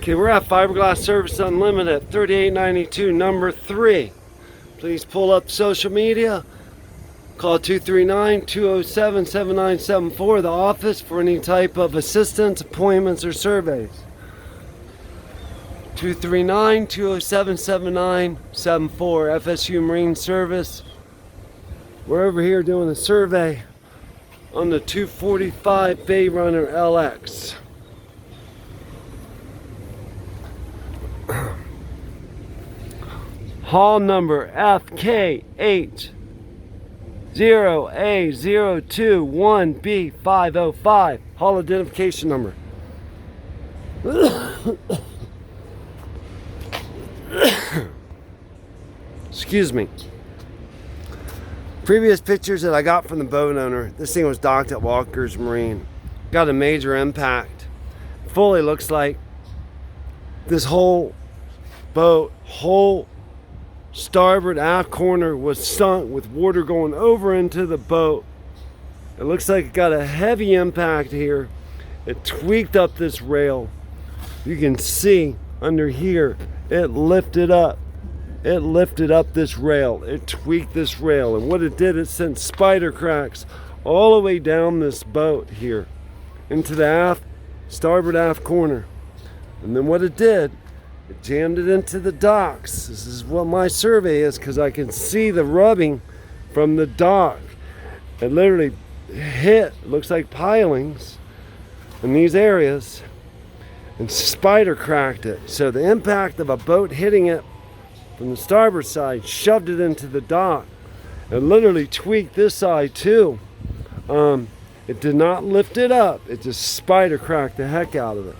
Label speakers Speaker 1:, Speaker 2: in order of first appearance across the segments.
Speaker 1: Okay, we're at Fiberglass Service Unlimited, 3892, number 3. Please pull up social media. Call 239-207-7974, the office, for any type of assistance, appointments, or surveys. 239-207-7974, FSU Marine Service. We're over here doing a survey on the 245 Bayrunner LX. Hall number FK80A021B505. Hall identification number. Excuse me. Previous pictures that I got from the boat owner, this thing was docked at Walker's Marine. Got a major impact. Fully looks like this whole boat, whole starboard aft corner was sunk with water going over into the boat. It looks like it got a heavy impact here. It tweaked up this rail. You can see under here, it lifted up. It lifted up this rail. It tweaked this rail. And what it did, it sent spider cracks all the way down this boat here into the starboard aft corner. And then what it did, it jammed it into the docks. This is what my survey is, because I can see the rubbing from the dock. It literally hit, it looks like pilings in these areas, and spider cracked it. So the impact of a boat hitting it from the starboard side shoved it into the dock. It literally tweaked this side too. It did not lift it up. It just spider cracked the heck out of it.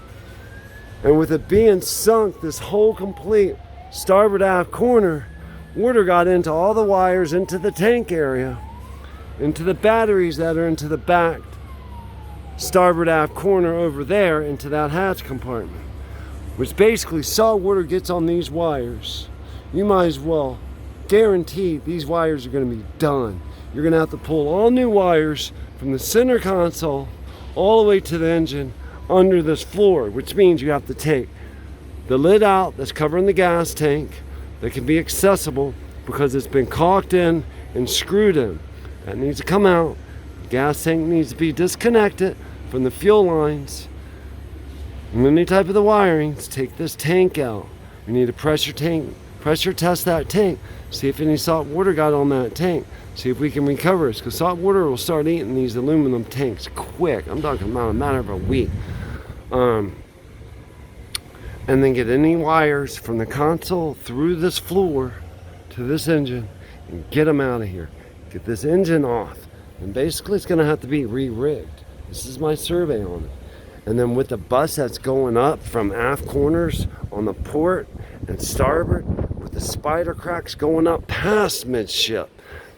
Speaker 1: And with it being sunk, this whole complete starboard aft corner, water got into all the wires, into the tank area, into the batteries that are into the back starboard aft corner over there, into that hatch compartment, which basically salt water gets on these wires. You might as well guarantee these wires are going to be done. You're going to have to pull all new wires from the center console all the way to the engine under this floor, which means you have to take the lid out that's covering the gas tank that can be accessible because it's been caulked in and screwed in. That needs to come out. The gas tank needs to be disconnected from the fuel lines and any type of the wirings. Take this tank out. You need to pressure test that tank, see if any salt water got on that tank, see if we can recover it, because salt water will start eating these aluminum tanks quick. I'm talking about a matter of a week. And then get any wires from the console through this floor to this engine and get them out of here. Get this engine off, and basically it's going to have to be re-rigged. This is my survey on it. And then with the bus that's going up from aft corners on the port and starboard, with the spider cracks going up past midship,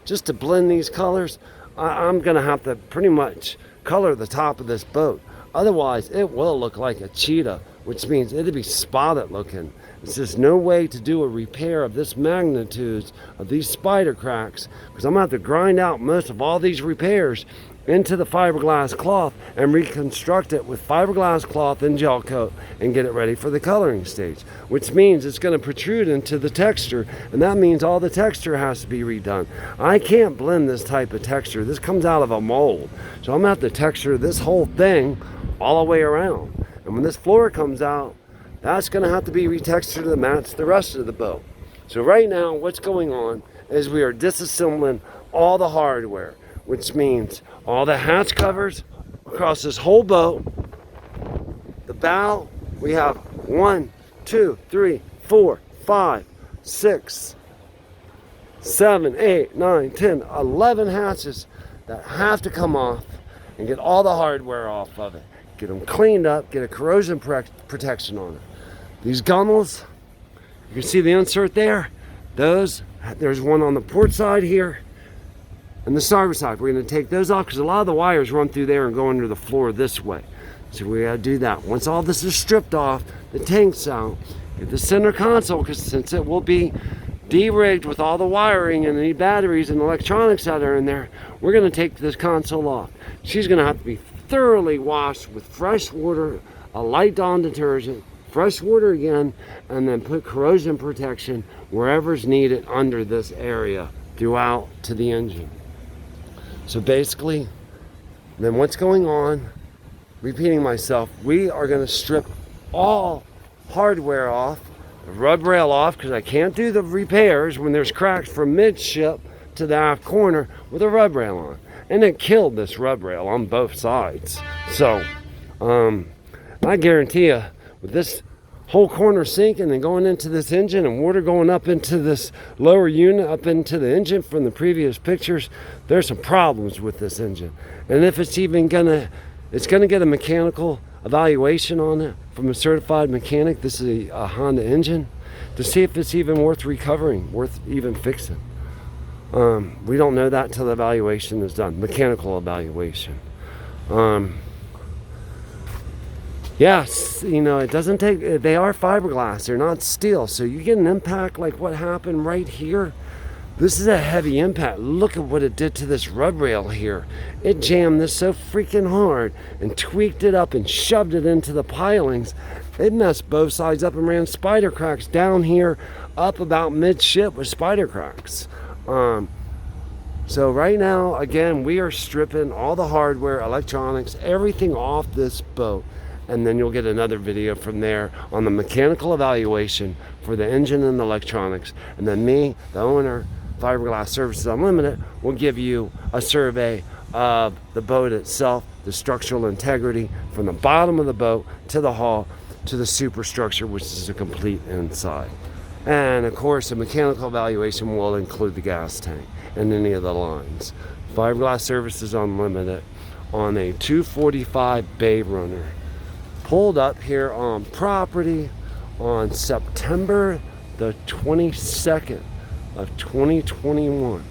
Speaker 1: just to blend these colors, I'm gonna have to pretty much color the top of this boat. Otherwise, it will look like a cheetah, which means it'll be spotted looking. There's just no way to do a repair of this magnitude of these spider cracks, because I'm gonna have to grind out most of all these repairs into the fiberglass cloth and reconstruct it with fiberglass cloth and gel coat and get it ready for the coloring stage, which means it's going to protrude into the texture, and that means all the texture has to be redone. I can't blend this type of texture. This comes out of a mold, so I'm going to have to texture this whole thing all the way around. And when this floor comes out, that's going to have to be retextured to match the rest of the boat. So right now what's going on is we are disassembling all the hardware, which means all the hatch covers across this whole boat. The bow, we have 1, 2, 3, 4, 5, 6, 7, 8, 9, 10, 11 hatches that have to come off and get all the hardware off of it. Get them cleaned up, get a corrosion protection on it. These gunnels, you can see the insert there. There's one on the port side here and the starboard side. We're going to take those off because a lot of the wires run through there and go under the floor this way. So we got to do that. Once all this is stripped off, the tank's out, get the center console, because since it will be de-rigged with all the wiring and any batteries and electronics that are in there, we're going to take this console off. She's going to have to be thoroughly washed with fresh water, a light Dawn detergent, fresh water again, and then put corrosion protection wherever's needed under this area throughout to the engine. So basically, then what's going on, repeating myself, we are going to strip all hardware off, the rub rail off, because I can't do the repairs when there's cracks from midship to the aft corner with a rub rail on. And it killed this rub rail on both sides. So I guarantee you, with this whole corner sinking and going into this engine and water going up into this lower unit, up into the engine from the previous pictures, there's some problems with this engine. And if it's even it's gonna get a mechanical evaluation on it from a certified mechanic. This is a Honda engine, to see if it's even worth recovering, worth even fixing. We don't know that till the evaluation is done, mechanical evaluation. Yes, you know, it doesn't take, they are fiberglass, they're not steel. So you get an impact like what happened right here. This is a heavy impact. Look at what it did to this rub rail here. It jammed this so freaking hard and tweaked it up and shoved it into the pilings. It messed both sides up and ran spider cracks down here up about midship with spider cracks. So right now, again, we are stripping all the hardware, electronics, everything off this boat. And then you'll get another video from there on the mechanical evaluation for the engine and the electronics. And then me, the owner, Fiberglass Services Unlimited, will give you a survey of the boat itself, the structural integrity from the bottom of the boat to the hull to the superstructure, which is a complete inside. And of course, a mechanical evaluation will include the gas tank and any of the lines. Fiberglass Services Unlimited on a 245 Bay Runner. Pulled up here on property on September the 22nd of 2021.